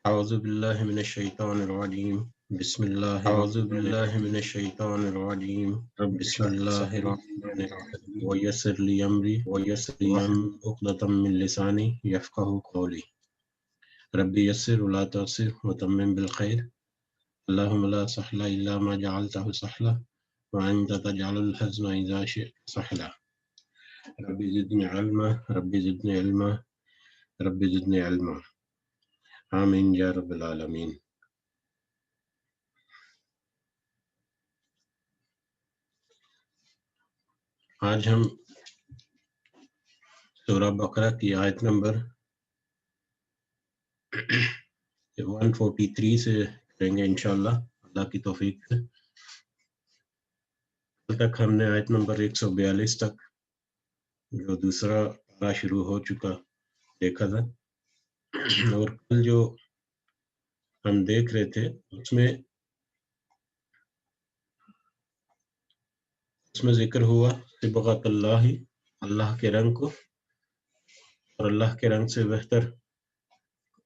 أعوذ بالله من الشيطان الرجيم بسم الله أعوذ بالله من الشيطان الرجيم بسم الله الرحمن الرحيم ويسر لي أمري واحلل عقدة من لساني يفقهوا قولي ربي يسر ولا تعسر وتمم بالخير اللهم لا سهل إلا ما جعلته سهلا وأنت تجعل الحزن إذا شئت سهلا ربي زدني علما ربي زدني علما ربي زدني علما آمین یا رب العالمین۔ آج ہم سورہ بقرہ کی آیت نمبر 143 سے کریں گے انشاءاللہ اللہ کی توفیق سے۔ کل تک ہم نے آیت نمبر 142 تک جو دوسرا پارہ شروع ہو چکا دیکھا تھا، اور کل جو ہم دیکھ رہے تھے اس میں ذکر ہوا صبغۃ اللہ، اللہ کے رنگ کو، اور اللہ کے رنگ سے بہتر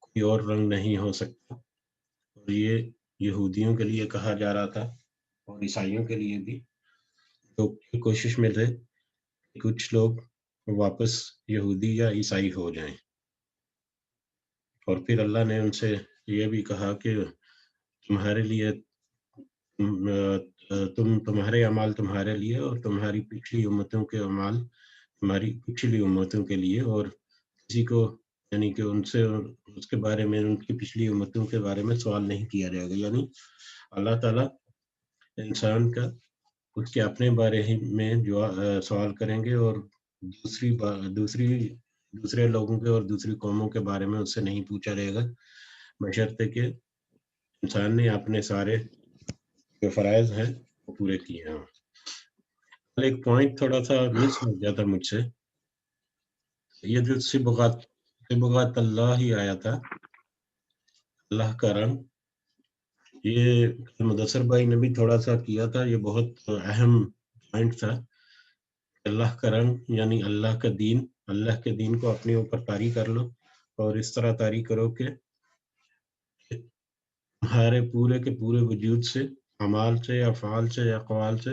کوئی اور رنگ نہیں ہو سکتا، اور یہ یہودیوں کے لیے کہا جا رہا تھا اور عیسائیوں کے لیے بھی، تو کوشش میں تھے کہ کچھ لوگ واپس یہودی یا عیسائی ہو جائیں، اور پھر اللہ نے ان سے یہ بھی کہا کہ تمہارے لیے تمہارے اعمال تمہارے لیے اور تمہاری پچھلی امتوں کے اعمال تمہاری پچھلی امتوں کے لیے، اور کسی کو یعنی کہ ان سے اس کے بارے میں ان کی پچھلی امتوں کے بارے میں سوال نہیں کیا جائے گا، یعنی اللہ تعالیٰ انسان کا اس کے اپنے بارے میں جو سوال کریں گے، اور دوسرے لوگوں کے اور دوسری قوموں کے بارے میں اس سے نہیں پوچھا جائے گا، بشرطے کہ انسان نے اپنے سارے جو فرائض ہیں وہ پورے کیے ہیں۔ ایک پوائنٹ تھوڑا سا مس ہو گیا تھا مجھ سے، یہ جو صبغۃ اللہ ہی آیا تھا، اللہ کا رنگ، یہ مدثر بھائی نے بھی تھوڑا سا کیا تھا، یہ بہت اہم پوائنٹ تھا۔ اللہ کا رنگ یعنی اللہ کا دین، اللہ کے دین کو اپنے اوپر طاری کر لو، اور اس طرح طاری کرو کہ تمہارے پورے کے پورے وجود سے، اعمال سے، افعال سے، اقوال سے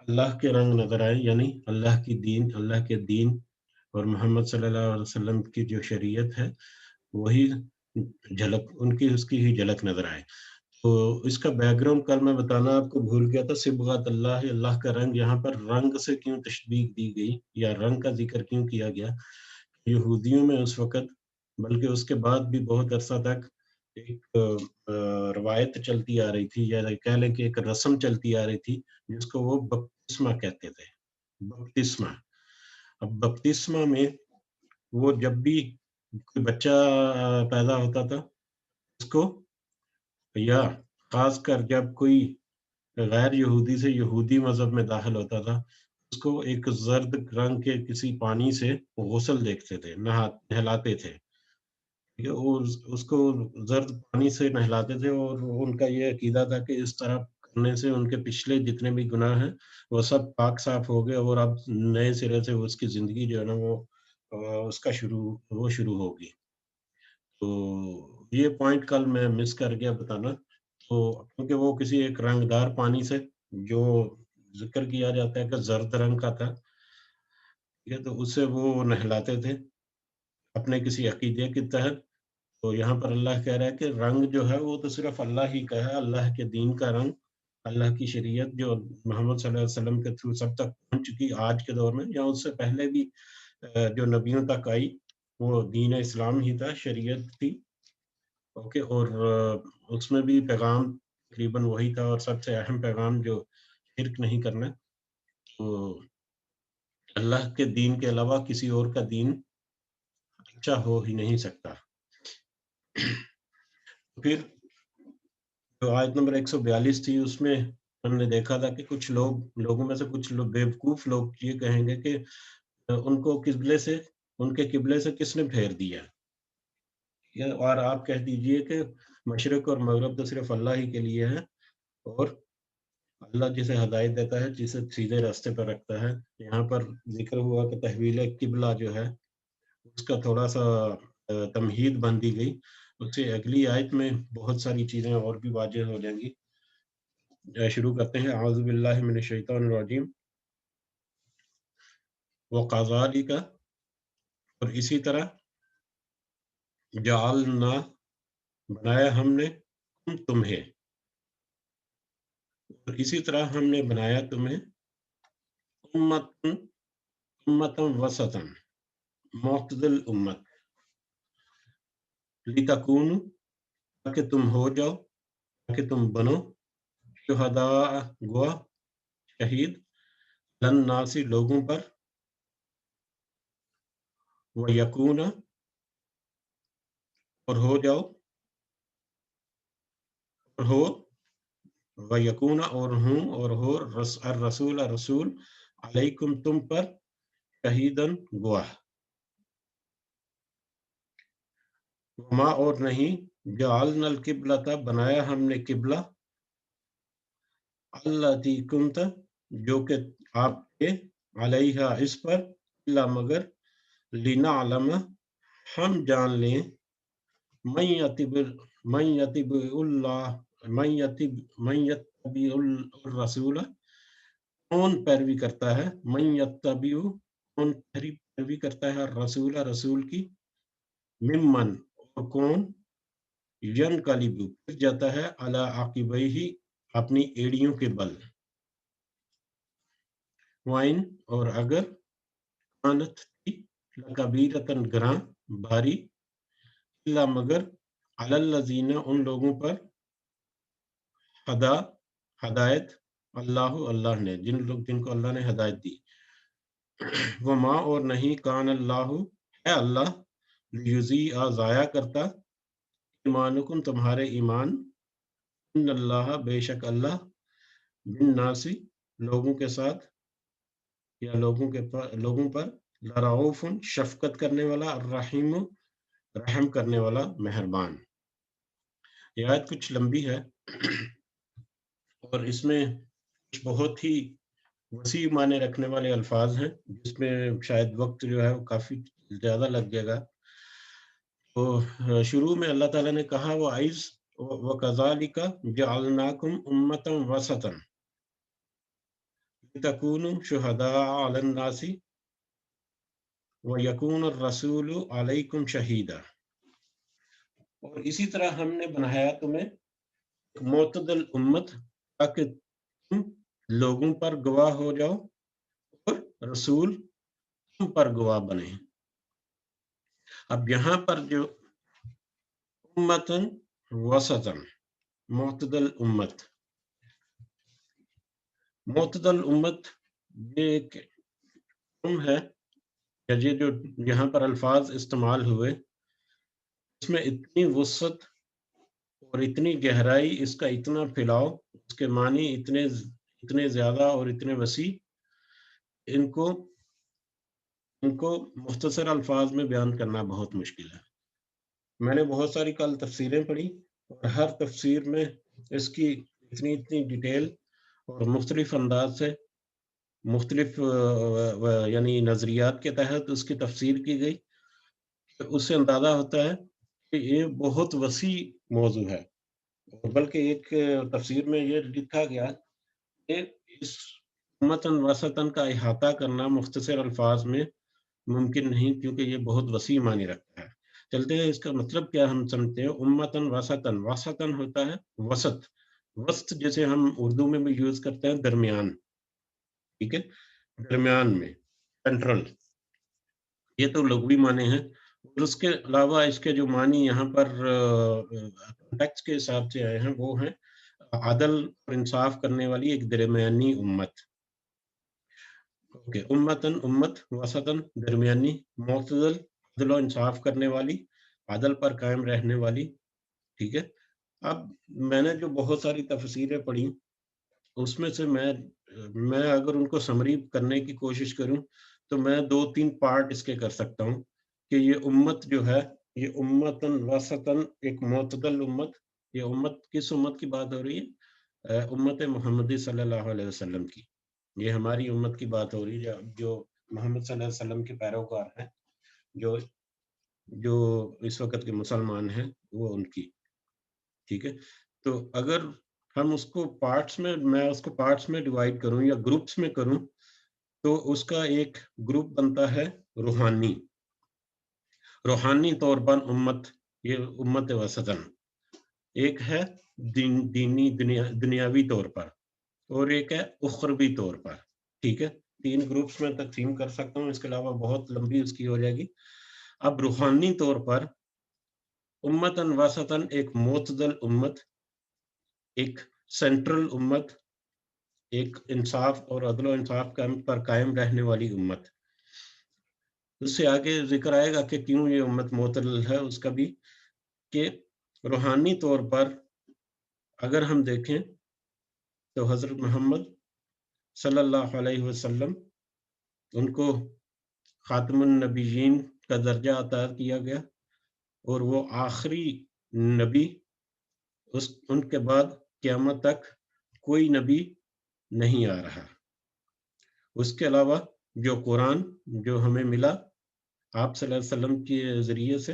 اللہ کے رنگ نظر آئے، یعنی اللہ کے دین اور محمد صلی اللہ علیہ وسلم کی جو شریعت ہے وہی جھلک اس کی ہی جھلک نظر آئے۔ تو اس کا بیک گراؤنڈ کل میں بتانا آپ کو بھول گیا تھا، صبغۃ اللہ، اللہ کا رنگ، یہاں پر رنگ سے کیوں تشبیہ دی گئی یا رنگ کا ذکر کیوں کیا گیا؟ یہودیوں میں اس وقت بلکہ اس کے بعد بھی بہت عرصہ تک ایک روایت چلتی آ رہی تھی، یا کہہ لیں کہ ایک رسم چلتی آ رہی تھی جس کو وہ بپتسمہ کہتے تھے، بپتسمہ۔ اب بپتسمہ میں وہ جب بھی کوئی بچہ پیدا ہوتا تھا اس کو، یا خاص کر جب کوئی غیر یہودی سے یہودی مذہب میں داخل ہوتا تھا، اس کو ایک زرد رنگ کے کسی پانی سے غسل دیکھتے تھے، نہلاتے تھے، اس کو زرد پانی سے نہلاتے تھے، اور ان کا یہ عقیدہ تھا کہ اس طرح کرنے سے ان کے پچھلے جتنے بھی گناہ ہیں وہ سب پاک صاف ہو گئے، اور اب نئے سرے سے اس کی زندگی جو ہے نا وہ شروع ہوگی۔ تو یہ پوائنٹ کل میں مس کر گیا بتانا، تو کیونکہ وہ کسی ایک رنگدار پانی سے جو ذکر کیا جاتا ہے کہ زرد رنگ کا تھا، تو اس سے وہ نہلاتے تھے اپنے کسی عقیدے کے تحت۔ تو یہاں پر اللہ کہہ رہا ہے کہ رنگ جو ہے وہ تو صرف اللہ ہی کا ہے، اللہ کے دین کا رنگ، اللہ کی شریعت جو محمد صلی اللہ علیہ وسلم کے تھرو سب تک پہنچ چکی آج کے دور میں، یا اس سے پہلے بھی جو نبیوں تک آئی وہ دین اسلام ہی تھا، شریعت تھی، اوکے، اور اس میں بھی پیغام تقریباً وہی تھا، اور سب سے اہم پیغام جو شرک نہیں کرنا۔ تو اللہ کے دین کے علاوہ کسی اور کا دین اچھا ہو ہی نہیں سکتا۔ پھر جو آیت نمبر 142 تھی اس میں ہم نے دیکھا تھا کہ لوگوں میں سے کچھ لوگ بیوقوف لوگ یہ کہیں گے کہ ان کے قبلے سے کس نے پھیر دیا، اور آپ کہہ دیجئے کہ مشرق اور مغرب تو صرف اللہ ہی کے لیے ہے، اور اللہ جسے ہدایت دیتا ہے، جسے سیدھے راستے پر رکھتا ہے۔ یہاں پر ذکر ہوا کہ تحویل قبلہ جو ہے اس کا تھوڑا سا تمہید بن دی گئی، اس سے اگلی آیت میں بہت ساری چیزیں اور بھی واضح ہو جائیں گی۔ شروع کرتے ہیں، اعوذ باللہ من الشیطان الرجیم۔ وَقَذَلِكَ، اور اسی طرح، جعلنا، بنایا ہم نے، تمہیں، اور اسی طرح ہم نے بنایا تمہیں، امتن وسطن، معتدل امت، لتکونوا، تاکہ تم ہو جاؤ، تاکہ تم بنو، شہداء، گواہ، شہید، للناس، لوگوں پر، ویکون، اور ہو جاؤ، اور ہو، ویکون، اور ہوں، اور ہو، الرسول، رسول، علیکم، تم پر، شہیدن، گواہ، وما، اور نہیں، جعلنا القبلۃ، بنایا ہم نے قبلہ، التی کنت، جو کہ آپ تھے، علیہا، اس پر، الا، مگر، لنعلم، ہم جان لیں، من یتبع الرسول، کون پیروی کرتا ہے، من یتبع، کون پیروی کرتا ہے، الرسول، رسول کی، ممن، اور کون، ینقلب، پھر جاتا ہے، علی عقبیہ، اپنی ایڑیوں کے بل، وَإِنْ، اور اگر، کانت، تھی، لکبیرۃ، گراں، بھاری، الا، مگر، علی الذین، ان لوگوں پر، ہدایت، اللہ نے، جن کو اللہ نے ہدایت دی، وما، اور نہیں، کان اللہ، ہے اللہ، لیضیع، ضائع کرتا، ایمانکم، تمہارے ایمان، ان اللہ، بے شک اللہ، بالناس، لوگوں کے ساتھ، یا لوگوں پر، لرعوف، شفقت کرنے والا، الرحیم، رحم کرنے والا، مہربان۔ یہ آیت کچھ لمبی ہے اور اس میں کچھ بہت ہی وسیع معنی رکھنے والے الفاظ ہیں، جس میں شاید وقت جو ہے وہ کافی زیادہ لگ جائے گا۔ تو شروع میں اللہ تعالیٰ نے کہا، وَكَذَلِكَ جَعَلْنَاكُمْ أُمَّةً وَسَطًا لِتَكُونُوا شُهَدَاءَ عَلَى النَّاسِ وَيَكُونَ الرَّسُولُ عَلَيْكُمْ شَهِيدًا، اور اسی طرح ہم نے بنایا تمہیں ایک معتدل امت، تاکہ تم لوگوں پر گواہ ہو جاؤ، اور رسول تم پر گواہ بنے۔ اب یہاں پر جو امتن وسطن، معتدل امت، یہ ایک ہے، یہ جو یہاں پر الفاظ استعمال ہوئے، اس میں اتنی وسعت اور اتنی گہرائی، اس کا اتنا پھیلاؤ، اس کے معنی اتنے زیادہ اور اتنے وسیع، ان کو مختصر الفاظ میں بیان کرنا بہت مشکل ہے۔ میں نے بہت ساری کل تفسیریں پڑھی، اور ہر تفسیر میں اس کی اتنی ڈیٹیل اور مختلف انداز سے، مختلف یعنی نظریات کے تحت اس کی تفسیر کی گئی، اس سے اندازہ ہوتا ہے کہ یہ بہت وسیع موضوع ہے، بلکہ ایک تفسیر میں یہ لکھا گیا کہ اس امتن وسطن کا احاطہ کرنا مختصر الفاظ میں ممکن نہیں، کیونکہ یہ بہت وسیع معنی رکھتا ہے۔ چلتے ہیں اس کا مطلب کیا ہم سمجھتے ہیں۔ امتن وسطن، وسطن ہوتا ہے وسط، وسط جیسے ہم اردو میں بھی یوز کرتے ہیں، درمیان، ٹھیک ہے، درمیان میں، سینٹرل، یہ تو لغوی معنی ہیں، اور اس کے علاوہ اس کے جو معنی یہاں پر ٹیکسٹ کے حساب سے آئے ہیں، وہ ہیں عدل اور انصاف کرنے والی ایک درمیانی امت۔ اوکے، امتن، امت، وسطن، درمیانی، معتدل، عدل و انصاف کرنے والی، عدل پر قائم رہنے والی، ٹھیک ہے۔ اب میں نے جو بہت ساری تفسیریں پڑھی، اس میں سے میں اگر ان کو سمری کرنے کی کوشش کروں تو میں 2-3 پارٹ اس کے کر سکتا ہوں، کہ یہ امت جو ہے، یہ امتن وسطن، ایک معتدل امت، یہ امت کس امت کی بات ہو رہی ہے؟ امت محمدی صلی اللہ علیہ وسلم کی، یہ ہماری امت کی بات ہو رہی ہے، جو محمد صلی اللہ علیہ وسلم کے پیروکار ہیں، جو جو اس وقت کے مسلمان ہیں وہ ان کی، ٹھیک ہے؟ تو اگر ہم اس کو میں اس کو پارٹس میں ڈیوائڈ کروں یا گروپس میں کروں، تو اس کا ایک گروپ بنتا ہے روحانی۔ روحانی طور پر یہ امت وسطن، ایک ہے دنیاوی طور پر، اور ایک ہے اخروی طور پر، ٹھیک ہے؟ 3 گروپس میں تقسیم کر سکتا ہوں، اس کے علاوہ بہت لمبی اس کی ہو جائے گی۔ اب روحانی طور پر امتن وسطن ایک معتدل امت، ایک سینٹرل امت، ایک انصاف اور عدل و انصاف پر قائم رہنے والی امت۔ اس سے آگے ذکر آئے گا کہ کیوں یہ امت معتدل ہے، اس کا بھی، کہ روحانی طور پر اگر ہم دیکھیں تو حضرت محمد صلی اللہ علیہ وسلم، ان کو خاتم النبیین کا درجہ عطا کیا گیا، اور وہ آخری نبی، ان کے بعد قیامت تک کوئی نبی نہیں آ رہا۔ اس کے علاوہ جو قرآن جو ہمیں ملا آپ صلی اللہ علیہ وسلم کے ذریعے سے،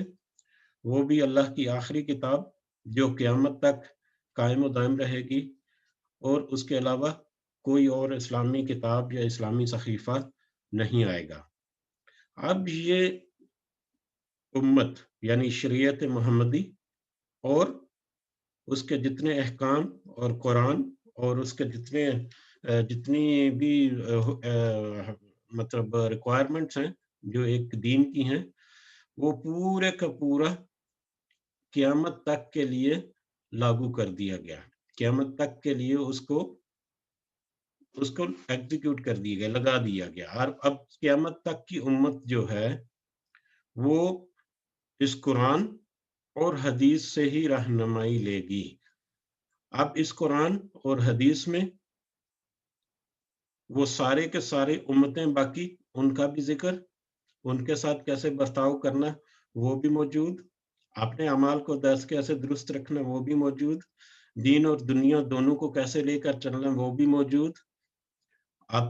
وہ بھی اللہ کی آخری کتاب جو قیامت تک قائم و دائم رہے گی، اور اس کے علاوہ کوئی اور اسلامی کتاب یا اسلامی صحیفہ نہیں آئے گا۔ اب یہ امت یعنی شریعت محمدی اور اس کے جتنے احکام اور قرآن اور اس کے جتنی بھی مطلب ریکوائرمنٹس ہیں جو ایک دین کی ہیں، وہ پورے کا پورا قیامت تک کے لیے لاگو کر دیا گیا۔ قیامت تک کے لیے اس کو ایگزیکیوٹ کر دیا گیا، لگا دیا گیا۔ اور اب قیامت تک کی امت جو ہے وہ اس قرآن اور حدیث سے ہی رہنمائی لے گی۔ اب اس قرآن اور حدیث میں وہ سارے کے سارے امتیں باقی، ان کا بھی ذکر، ان کے ساتھ کیسے برتاؤ کرنا وہ بھی موجود، اپنے اعمال کو کیسے درست رکھنا وہ بھی موجود، دین اور دنیا دونوں کو کیسے لے کر چلنا وہ بھی موجود، آپ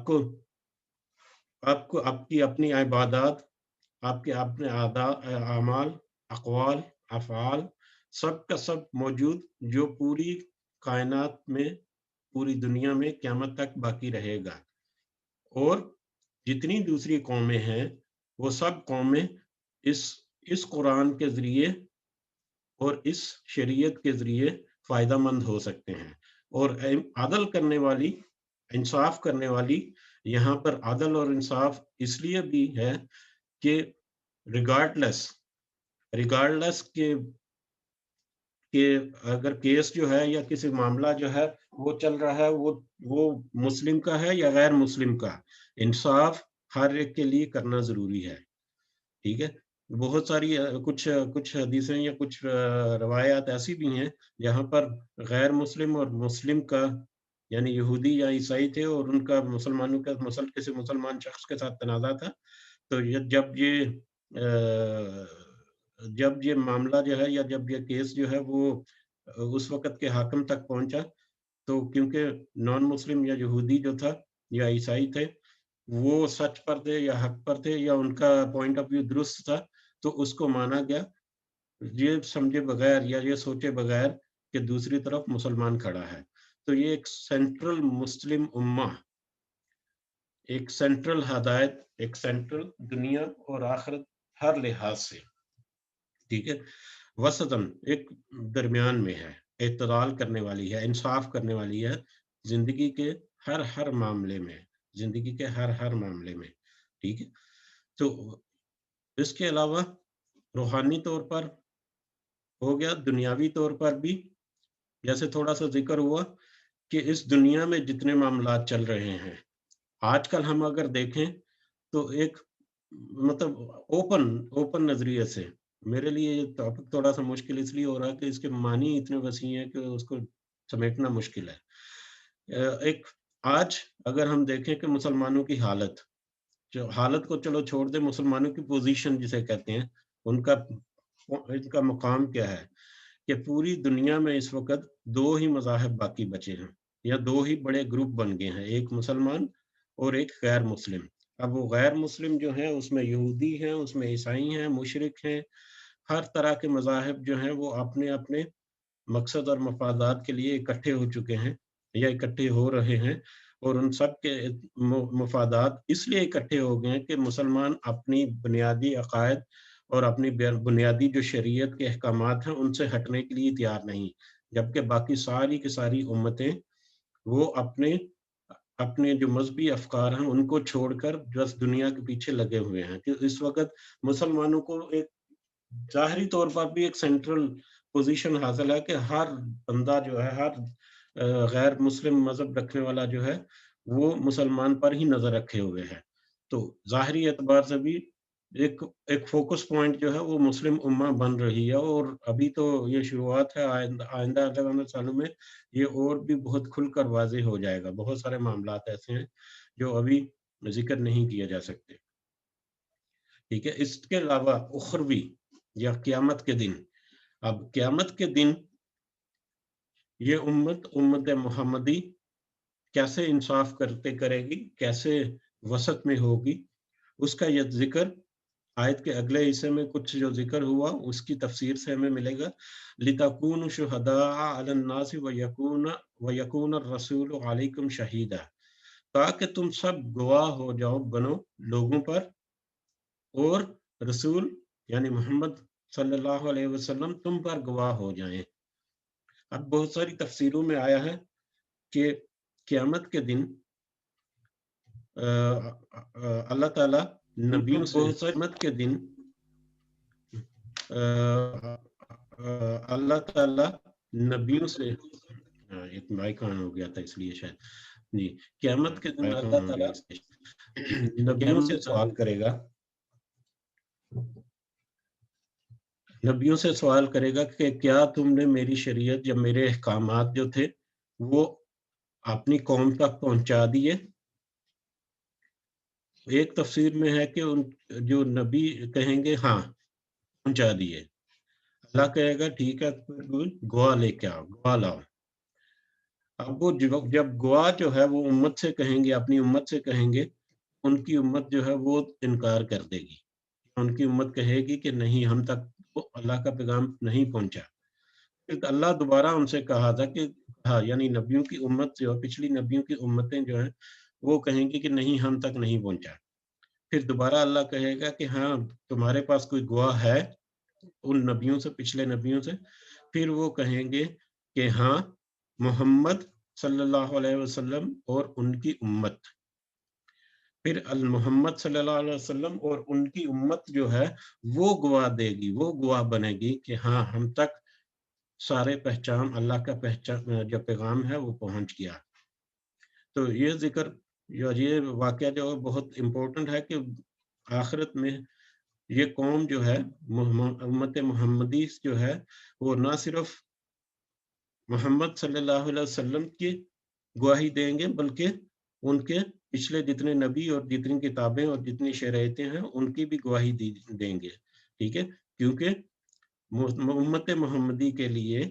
کی اپنی عبادات، آپ کے اپنے اعمال، اقوال، افعال، سب کا سب موجود، جو پوری کائنات میں، پوری دنیا میں قیامت تک باقی رہے گا۔ اور جتنی دوسری قومیں ہیں وہ سب قومیں اس قرآن کے ذریعے اور اس شریعت کے ذریعے فائدہ مند ہو سکتے ہیں۔ اور عدل کرنے والی، انصاف کرنے والی، یہاں پر عدل اور انصاف اس لیے بھی ہے کہ ریگارڈلیس کہ اگر کیس جو ہے یا کسی معاملہ جو ہے وہ چل رہا ہے، وہ مسلم کا ہے یا غیر مسلم کا، انصاف ہر ایک کے لیے کرنا ضروری ہے، ٹھیک ہے؟ بہت ساری کچھ حدیثیں یا کچھ روایات ایسی بھی ہیں جہاں پر غیر مسلم اور مسلم کا، یعنی یہودی یا عیسائی تھے اور ان کا مسلمانوں کا کسی مسلمان شخص کے ساتھ تنازع تھا، تو جب یہ معاملہ جو ہے یا جب یہ کیس جو ہے وہ اس وقت کے حاکم تک پہنچا، تو کیونکہ نان مسلم یا یہودی جو تھا یا عیسائی تھے وہ سچ پر تھے یا حق پر تھے یا ان کا پوائنٹ آف ویو درست تھا، تو اس کو مانا گیا، یہ سمجھے بغیر یا یہ سوچے بغیر کہ دوسری طرف مسلمان کھڑا ہے۔ تو یہ ایک سینٹرل مسلم امہ، ایک سینٹرل ہدایت، ایک سینٹرل دنیا اور آخرت ہر لحاظ سے، ٹھیک ہے؟ وسطن ایک درمیان میں ہے، اعتدال کرنے والی ہے، انصاف کرنے والی ہے زندگی کے ہر معاملے میں، زندگی کے ہر معاملے میں، ٹھیک ہے؟ تو اس کے علاوہ روحانی طور پر ہو گیا، دنیاوی طور پر بھی جیسے تھوڑا سا ذکر ہوا کہ اس دنیا میں جتنے معاملات چل رہے ہیں آج کل ہم اگر دیکھیں تو ایک مطلب اوپن نظریے سے، میرے لیے یہ ٹاپک تھوڑا سا مشکل اس لیے ہو رہا ہے کہ اس کے معنی اتنے وسیع ہیں کہ اس کو سمیٹنا مشکل ہے۔ ایک آج اگر ہم دیکھیں کہ مسلمانوں کی حالت کو چلو چھوڑ دیں، مسلمانوں کی پوزیشن جسے کہتے ہیں، ان کا مقام کیا ہے کہ پوری دنیا میں اس وقت 2 ہی مذاہب باقی بچے ہیں، یا 2 ہی بڑے گروپ بن گئے ہیں، ایک مسلمان اور ایک غیر مسلم۔ اب وہ غیر مسلم جو ہیں اس میں یہودی ہیں، اس میں عیسائی ہیں، مشرک ہیں، ہر طرح کے مذاہب جو ہیں وہ اپنے اپنے مقصد اور مفادات کے لیے اکٹھے ہو چکے ہیں یا اکٹھے ہو رہے ہیں، اور ان سب کے مفادات اس لیے اکٹھے ہو گئے ہیں کہ مسلمان اپنی بنیادی عقائد اور اپنی بنیادی جو شریعت کے احکامات ہیں ان سے ہٹنے کے لیے تیار نہیں، جبکہ باقی ساری کی ساری امتیں وہ اپنے اپنے جو مذہبی افکار ہیں ان کو چھوڑ کر بس دنیا کے پیچھے لگے ہوئے ہیں کہ اس وقت مسلمانوں کو ایک ظاہری طور پر بھی ایک سینٹرل پوزیشن حاصل ہے کہ ہر بندہ جو ہے، ہر غیر مسلم مذہب رکھنے والا جو ہے وہ مسلمان پر ہی نظر رکھے ہوئے ہے، تو ظاہری اعتبار سے بھی ایک ایک فوکس پوائنٹ جو ہے وہ مسلم امہ بن رہی ہے، اور ابھی تو یہ شروعات ہے، آئندہ آنے والے سالوں میں یہ اور بھی بہت کھل کر واضح ہو جائے گا، بہت سارے معاملات ایسے ہیں جو ابھی ذکر نہیں کیے جا سکتے، ٹھیک ہے۔ اس کے علاوہ اخروی یا قیامت کے دن، اب قیامت کے دن یہ امت محمدی کیسے انصاف کرے گی، کیسے وسط میں ہوگی، اس کا یہ ذکر آیت کے اگلے حصے میں کچھ جو ذکر ہوا اس کی تفسیر سے ہمیں ملے گا۔ لِتَكُونُوا شُهَدَاءَ عَلَى النَّاسِ وَيَكُونَ الرَّسُولُ عَلَيْكُمْ شَهِيدًا، تاکہ تم سب گواہ ہو جاؤ، بنو لوگوں پر، اور رسول یعنی محمد صلی اللہ علیہ وسلم تم پر گواہ ہو جائیں۔ اب بہت ساری تفسیروں میں آیا ہے کہ قیامت کے دن اللہ تعالیٰ نبیوں سے قیامت کے دن اللہ تعالیٰ نبیوں سے ایک مائک آن ہو گیا تھا اس لیے شاید جی، قیامت کے دن اللہ تعالیٰ نبیوں سے سوال کرے گا، نبیوں سے سوال کرے گا کہ کیا تم نے میری شریعت یا میرے احکامات جو تھے وہ اپنی قوم تک پہنچا دیے؟ ایک تفسیر میں ہے کہ جو نبی کہیں گے ہاں پہنچا دیے، اللہ کہے گا ٹھیک ہے گواہ لے کے آؤ، گواہ لاؤ۔ اب وہ جب گواہ جو ہے وہ امت سے کہیں گے، اپنی امت سے کہیں گے، ان کی امت جو ہے وہ انکار کر دے گی، ان کی امت کہے گی کہ نہیں ہم تک تو اللہ کا پیغام نہیں پہنچا، پھر اللہ دوبارہ ان سے کہا تھا کہ ہاں یعنی نبیوں کی امت جو پچھلی نبیوں کی امتیں جو ہیں وہ کہیں گی کہ نہیں ہم تک نہیں پہنچا، پھر دوبارہ اللہ کہے گا کہ ہاں تمہارے پاس کوئی گواہ ہے ان نبیوں سے، پچھلے نبیوں سے، پھر وہ کہیں گے کہ ہاں محمد صلی اللہ علیہ وسلم اور ان کی امت، پھر محمد صلی اللہ علیہ وسلم اور ان کی امت جو ہے وہ گواہ دے گی، وہ گواہ بنے گی کہ ہاں ہم تک سارے پہچان اللہ کا پہچان جو پیغام ہے وہ پہنچ گیا۔ تو یہ ذکر یہ واقعہ جو بہت امپورٹنٹ ہے کہ آخرت میں یہ قوم جو ہے امت محمدی جو ہے وہ نہ صرف محمد صلی اللہ علیہ وسلم کی گواہی دیں گے بلکہ ان کے پچھلے جتنے نبی اور جتنی کتابیں اور جتنی شریعتیں ہیں ان کی بھی گواہی دیں گے، ٹھیک ہے، کیونکہ امت محمدی کے لیے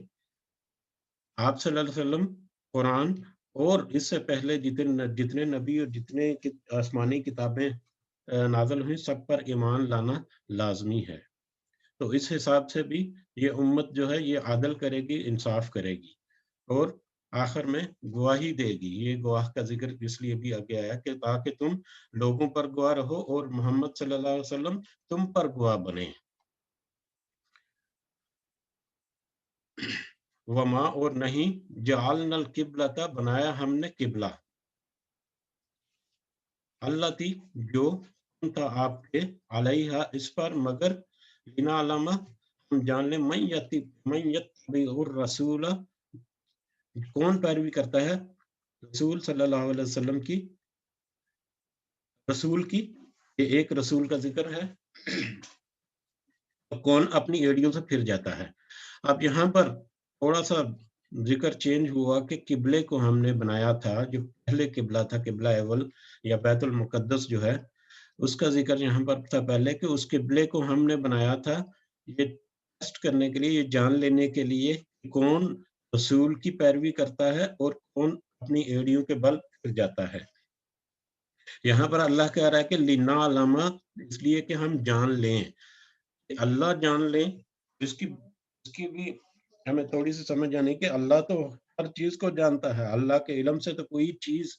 آپ صلی اللہ علیہ وسلم، قرآن اور اس سے پہلے جتنے نبی اور جتنے آسمانی کتابیں نازل ہوئی سب پر ایمان لانا لازمی ہے، تو اس حساب سے بھی یہ امت جو ہے یہ عدل کرے گی، انصاف کرے گی اور آخر میں گواہی دے گی۔ یہ گواہ کا ذکر اس لیے بھی آگے آیا کہ تاکہ تم لوگوں پر گواہ رہو اور محمد صلی اللہ علیہ وسلم تم پر گواہ بنے۔ وما اور نہیں جعلنا القبلۃ بنایا ہم نے قبلہ، اللہ تھی جو تھا آپ کے علیہ اس پر، مگر بنا علامہ ہم جان لیں من یتبع الرسول کون پیروی کرتا ہے رسول صلی اللہ علیہ وسلم کی، رسول کی یہ ایک رسول کا ذکر ہے، کون اپنی ایڑیوں سے پھر جاتا ہے۔ اب یہاں پر تھوڑا سا ذکر چینج ہوا کہ قبلے کو ہم نے بنایا تھا، جو پہلے قبلہ تھا قبلہ اول یا بیت المقدس جو ہے اس کا ذکر یہاں پر تھا پہلے کہ اس قبلے کو ہم نے بنایا تھا یہ ٹیسٹ کرنے کے لیے، یہ جان لینے کے لیے کون رسول کی پیروی کرتا ہے اور کون اپنی ایڑیوں کے بل پھر جاتا ہے۔ یہاں پر اللہ کہہ رہا ہے کہ لِنَعْلَمَ، اس لیے کہ ہم جان لیں، اللہ جان لیں، اس کی بھی ہمیں تھوڑی سی سمجھ آنی کہ اللہ تو ہر چیز کو جانتا ہے، اللہ کے علم سے تو کوئی چیز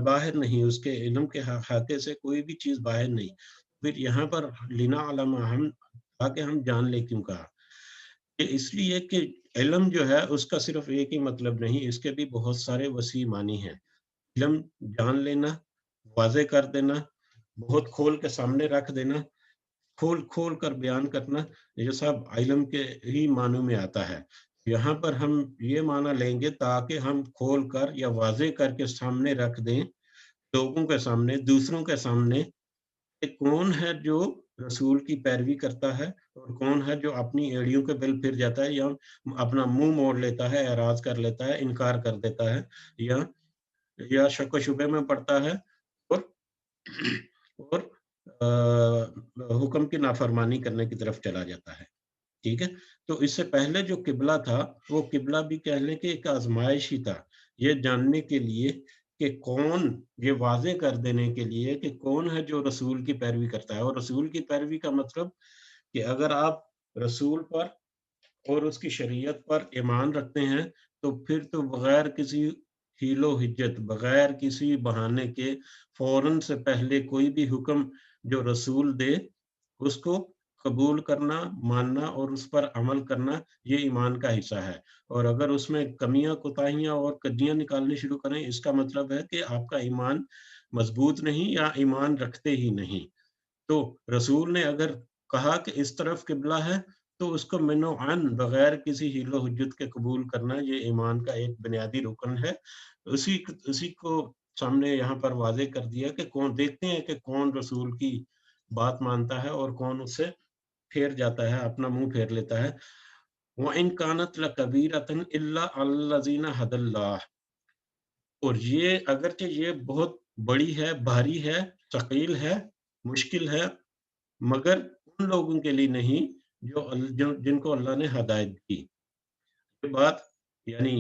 باہر نہیں، اس کے علم کے احاطے سے کوئی بھی چیز باہر نہیں۔ پھر یہاں پر لِنَعْلَمَ، ہم تاکہ ہم جان لیں کیوں کہا؟ کہ اس لیے کہ علم جو ہے اس کا صرف ایک ہی مطلب نہیں، اس کے بھی بہت سارے وسیع معنی ہیں۔ علم جان لینا، واضح کر دینا، بہت کھول کے سامنے رکھ دینا، کھول کھول کر بیان کرنا، یہ سب علم کے ہی معنوں میں آتا ہے۔ یہاں پر ہم یہ معنی لیں گے تاکہ ہم کھول کر یا واضح کر کے سامنے رکھ دیں، لوگوں کے سامنے، دوسروں کے سامنے، کہ کون ہے جو رسول کی پیروی کرتا ہے اور کون ہے جو اپنی ایڑیوں کے بل پھر جاتا ہے یا اپنا منہ موڑ لیتا ہے، اعراض کر لیتا ہے، انکار کر دیتا ہے، یا شک و شبے میں پڑتا ہے اور اور حکم کی نافرمانی کرنے کی طرف چلا جاتا ہے۔ ٹھیک ہے؟ تو اس سے پہلے جو قبلہ تھا، وہ قبلہ بھی کہہ لیں کہ ایک آزمائش ہی تھا، یہ جاننے کے لیے کہ کون، یہ واضح کر دینے کے لیے کہ کون ہے جو رسول کی پیروی کرتا ہے۔ اور رسول کی پیروی کا مطلب کہ اگر آپ رسول پر اور اس کی شریعت پر ایمان رکھتے ہیں، تو پھر تو بغیر کسی حیل و حجت، بغیر کسی بہانے کے فوراً سے پہلے کوئی بھی حکم جو رسول دے، اس کو قبول کرنا، ماننا اور اس پر عمل کرنا، یہ ایمان کا حصہ ہے۔ اور اگر اس میں کمیاں، کوتاہیاں اور کجیاں نکالنی شروع کریں، اس کا مطلب ہے کہ آپ کا ایمان مضبوط نہیں یا ایمان رکھتے ہی نہیں۔ تو رسول نے اگر کہا کہ اس طرف قبلہ ہے، تو اس کو منوعاً بغیر کسی حیل و حجت کے قبول کرنا، یہ ایمان کا ایک بنیادی رکن ہے۔ اسی کو سامنے یہاں پر واضح کر دیا کہ کون، دیکھتے ہیں کہ کون رسول کی بات مانتا ہے اور کون اس سے پھیر جاتا ہے، اپنا منہ پھیر لیتا ہے۔ وَإِن كَانَتْ لَكَبِيرَةً إِلَّا عَلَى الَّذِينَ هَدَى اللَّهُ، اور یہ اگرچہ یہ بہت بڑی ہے، بھاری ہے، ثقیل ہے، مشکل ہے، مگر ان لوگوں کے لیے نہیں جن کو اللہ نے ہدایت دی۔ یہ بات یعنی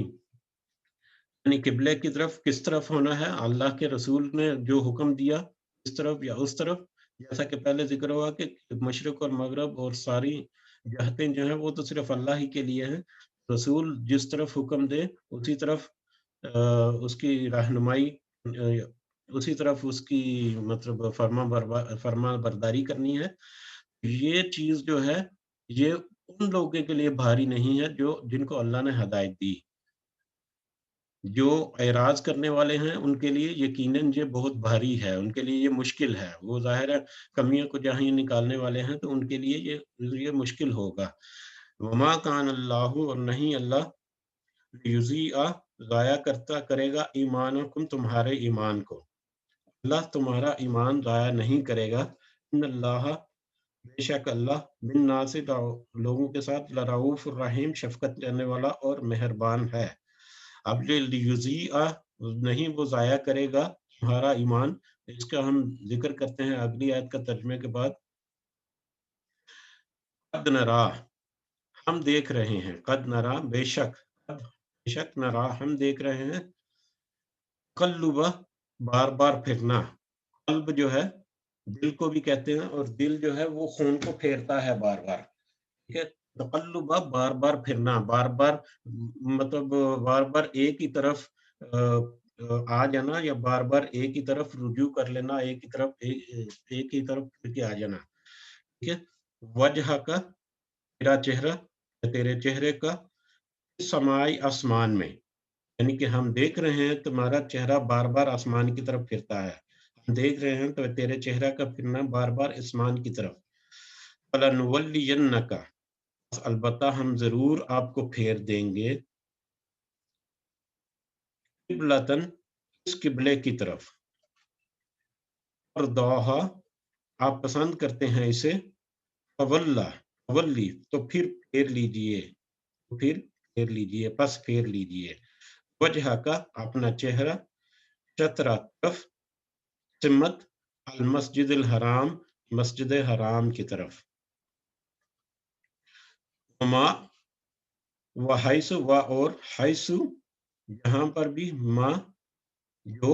قبلے کی طرف کس طرف ہونا ہے، اللہ کے رسول نے جو حکم دیا اس طرف یا اس طرف، جیسا کہ پہلے ذکر ہوا کہ مشرق اور مغرب اور ساری جہتیں جو ہیں وہ تو صرف اللہ ہی کے لیے ہیں۔ رسول جس طرف حکم دے اسی طرف اس کی رہنمائی، اسی طرف اس کی مطلب فرما برداری کرنی ہے۔ یہ چیز جو ہے یہ ان لوگوں کے لیے بھاری نہیں ہے جن کو اللہ نے ہدایت دی۔ جو اعراض کرنے والے ہیں ان کے لیے یقیناً یہ بہت بھاری ہے، ان کے لیے یہ مشکل ہے۔ وہ ظاہر ہے کمیوں کو جہاں نکالنے والے ہیں تو ان کے لیے یہ مشکل ہوگا۔ وما کان اللہ، اور نہیں اللہ لیضیع، ضائع کرے گا ایمانکم، تمہارے ایمان کو۔ اللہ تمہارا ایمان ضائع نہیں کرے گا۔ ان اللہ، بے شک اللہ، بالناس، لوگوں کے ساتھ، لرؤوف الرحیم، شفقت کرنے والا اور مہربان ہے۔ اب لیضیع، نہیں وہ ضائع کرے گا تمہارا ایمان، اس کا ہم ذکر کرتے ہیں اگلی آیت کا ترجمے کے بعد۔ قد نرا، ہم دیکھ رہے ہیں، قد نرا، بے شک نرا، ہم دیکھ رہے ہیں، تقلب، بار بار پھرنا، قلب جو ہے دل کو بھی کہتے ہیں، اور دل جو ہے وہ خون کو پھیرتا ہے بار بار، ٹھیک ہے؟ تقلب، بار بار پھرنا، بار بار مطلب بار بار ایک ہی طرف آ جانا، یا بار بار ایک ہی طرف رجوع کر لینا، ایک ہی طرف پھر کے آ جانا، ٹھیک ہے؟ وجہ کا، تیرا چہرہ، تیرے چہرے کا، سمائی، آسمان میں، یعنی کہ ہم دیکھ رہے ہیں تمہارا چہرہ بار بار آسمان کی طرف پھرتا ہے، ہم دیکھ رہے ہیں تو تیرے چہرہ کا پھرنا بار بار آسمان کی طرف۔ فَلَنُوَلِّيَنَّكَ، البتہ ہم ضرور آپ کو پھیر دیں گے، قبلۃً، اس قبلے کی طرف، ترضاھا، آپ پسند کرتے ہیں اسے، فولی، تو پھر پھیر لیجئے، پس پھیر لیجئے، وجہ کا، اپنا چہرہ، شطرہ، طرف، سمت، المسجد الحرام، مسجد حرام کی طرف، وما، وحیث، اور حیث، یہاں پر بھی ما، جو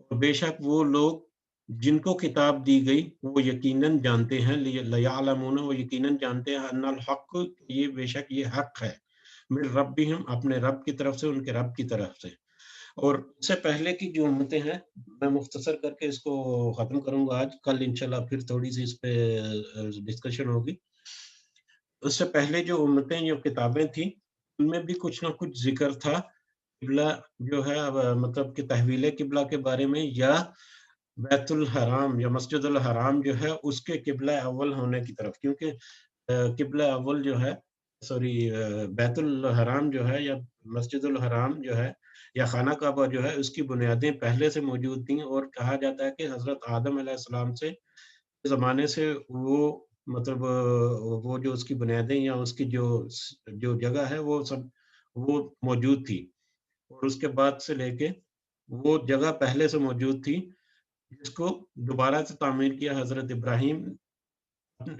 اور بے شک وہ لوگ جن کو کتاب دی گئی وہ یقیناً جانتے ہیں، لیعلمون، وہ یقیناً جانتے ہیں، ان الحق، یہ بے شک یہ حق ہے، من ربہم، اپنے رب کی طرف سے، ان کے رب کی طرف سے۔ اور اس سے پہلے کی جو امتیں ہیں، میں مختصر کر کے اس کو ختم کروں گا آج، کل انشاءاللہ پھر تھوڑی سی اس پہ ڈسکشن ہوگی۔ اس سے پہلے جو امتیں، جو کتابیں تھیں، ان میں بھی کچھ نہ کچھ ذکر تھا قبلہ جو ہے مطلب کہ تحویل قبلہ کے بارے میں، یا بیت الحرام یا مسجد الحرام جو ہے اس کے قبلہ اول ہونے کی طرف، کیونکہ قبلہ اول جو ہے، سوری، بیت الحرام جو ہے یا مسجد الحرام جو ہے یا خانہ کعبہ جو ہے، اس کی بنیادیں پہلے سے موجود تھیں، اور کہا جاتا ہے کہ حضرت آدم علیہ السلام سے زمانے سے وہ مطلب وہ جو اس کی بنیادیں یا اس کی جو جگہ ہے وہ سب وہ موجود تھی، اور اس کے بعد سے لے کے وہ جگہ پہلے سے موجود تھی، جس کو دوبارہ سے تعمیر کیا حضرت ابراہیم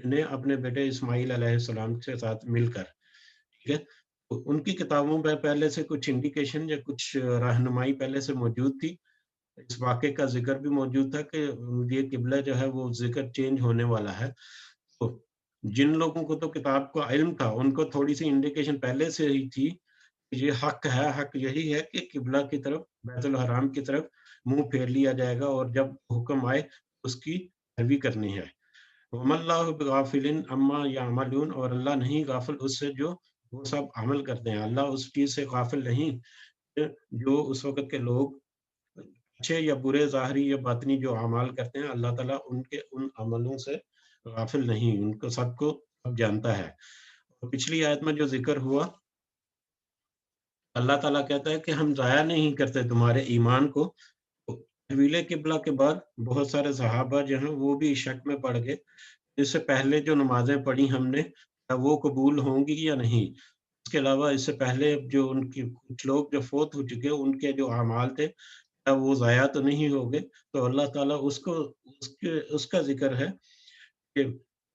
نے اپنے بیٹے اسماعیل علیہ السلام کے ساتھ مل کر، ٹھیک ہے۔ تو ان کی کتابوں میں پہلے سے کچھ انڈیکیشن یا کچھ رہنمائی پہلے سے موجود تھی، اس واقعے کا ذکر بھی موجود تھا کہ یہ قبلہ جو ہے وہ ذکر چینج ہونے والا ہے۔ تو جن لوگوں کو تو کتاب کا علم تھا، ان کو تھوڑی سی انڈیکیشن پہلے سے ہی تھی کہ یہ حق ہے، حق یہی ہے کہ قبلہ کی طرف، بیت الحرام کی طرف منہ پھیر لیا جائے گا، اور جب حکم آئے اس کی پیروی کرنی ہے۔ وَمَا اللَّهُ بِغَافِلٍ عَمَّا يَعْمَلُونَ، اور اللہ نہیں غافل اس سے جو وہ سب عمل کرتے ہیں، اللہ اس چیز سے غافل نہیں کہ جو اس وقت کے لوگ اچھے یا برے، ظاہری یا باطنی جو اعمال کرتے ہیں، اللہ تعالیٰ ان کے ان عملوں سے غافل نہیں، ان کو سب کو اب جانتا ہے۔ پچھلی آیت میں جو ذکر ہوا، اللہ تعالیٰ کہتا ہے کہ ہم ضائع نہیں کرتے تمہارے ایمان کو۔ تحویل قبلہ کے بعد بہت سارے صحابہ جو ہیں وہ بھی شک میں پڑ گئے، اس سے پہلے جو نمازیں پڑھی ہم نے، کیا وہ قبول ہوں گی یا نہیں۔ اس کے علاوہ اس سے پہلے جو ان کی کچھ لوگ جو فوت ہو چکے، ان کے جو اعمال تھے، کیا وہ ضائع تو نہیں ہو گئے۔ تو اللہ تعالیٰ اس کا ذکر ہے کہ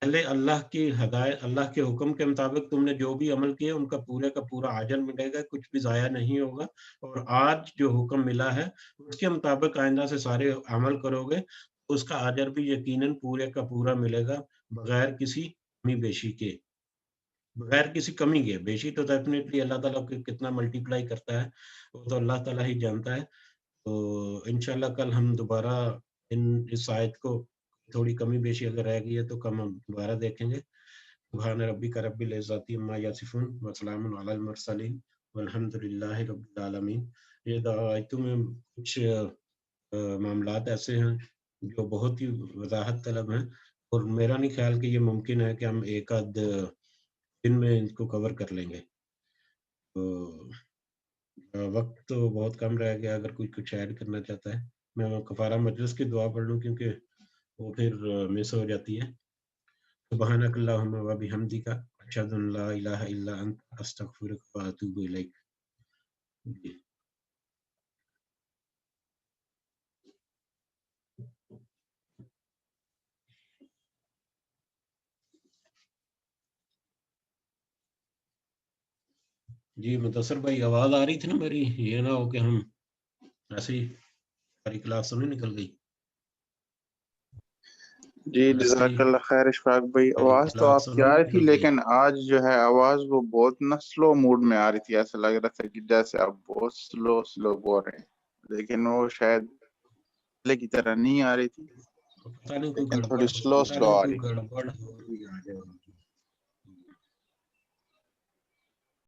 پہلے اللہ کی ہدایت، اللہ کے حکم کے مطابق تم نے جو بھی عمل کیے، ان کا پورے کا پورا اجر ملے گا، کچھ بھی ضائع نہیں ہوگا۔ اور آج جو حکم ملا ہے اس کے مطابق آئندہ سے سارے عمل کرو گے، اس کا اجر بھی یقیناً پورے کا پورا ملے گا، بغیر کسی کمی بیشی کے، بغیر کسی کمی کے۔ بیشی تو ڈیفینیٹلی اللہ تعالیٰ کو کتنا ملٹی پلائی کرتا ہے وہ تو اللہ تعالیٰ ہی جانتا ہے۔ تو انشاءاللہ کل ہم دوبارہ اس آیت کو تھوڑی کمی بیشی اگر رہ گئی ہے تو ہم دوبارہ دیکھیں گے۔ سبحان ربک رب العزت عما یصفون وسلام علی المرسلین والحمد للہ رب العالمین۔ یہ آیتوں میں کچھ معاملات ایسے ہیں جو بہت ہی وضاحت طلب ہیں، اور میرا نہیں خیال کہ یہ ممکن ہے کہ ہم ایک آدھ دن میں ان کو کور کر لیں گے۔ تو وقت تو بہت کم رہ گیا، اگر کوئی کچھ ایڈ کرنا چاہتا ہے۔ میں کفارہ مجلس کی دعا پڑھ لوں کیونکہ وہ پھر مس ہو جاتی ہے۔ سبحانک اللہم و بحمدک، اشہد ان لا الہ الا انت، استغفرک و اتوب الیک۔ جی مدثر بھائی، آواز آ رہی تھی نا میری؟ یہ نہ ہو کہ ہم ایسے ہی ساری کلاس تو نہیں نکل گئی؟ جی جزاک اللہ خیر اشفاق بھائی، آواز تو آپ کی آ رہی تھی، لیکن آج جو ہے آواز وہ بہت نا سلو موڈ میں آ رہی تھی، ایسا لگ رہا تھا کہ جیسے آپ بہت سلو بول رہے ہیں، لیکن وہ شاید پہلے کی طرح نہیں آ رہی تھی، پتہ نہیں کوئی لیکن تھوڑی سلو آ رہی تھی۔ گڑبڑ ہو رہی ہے۔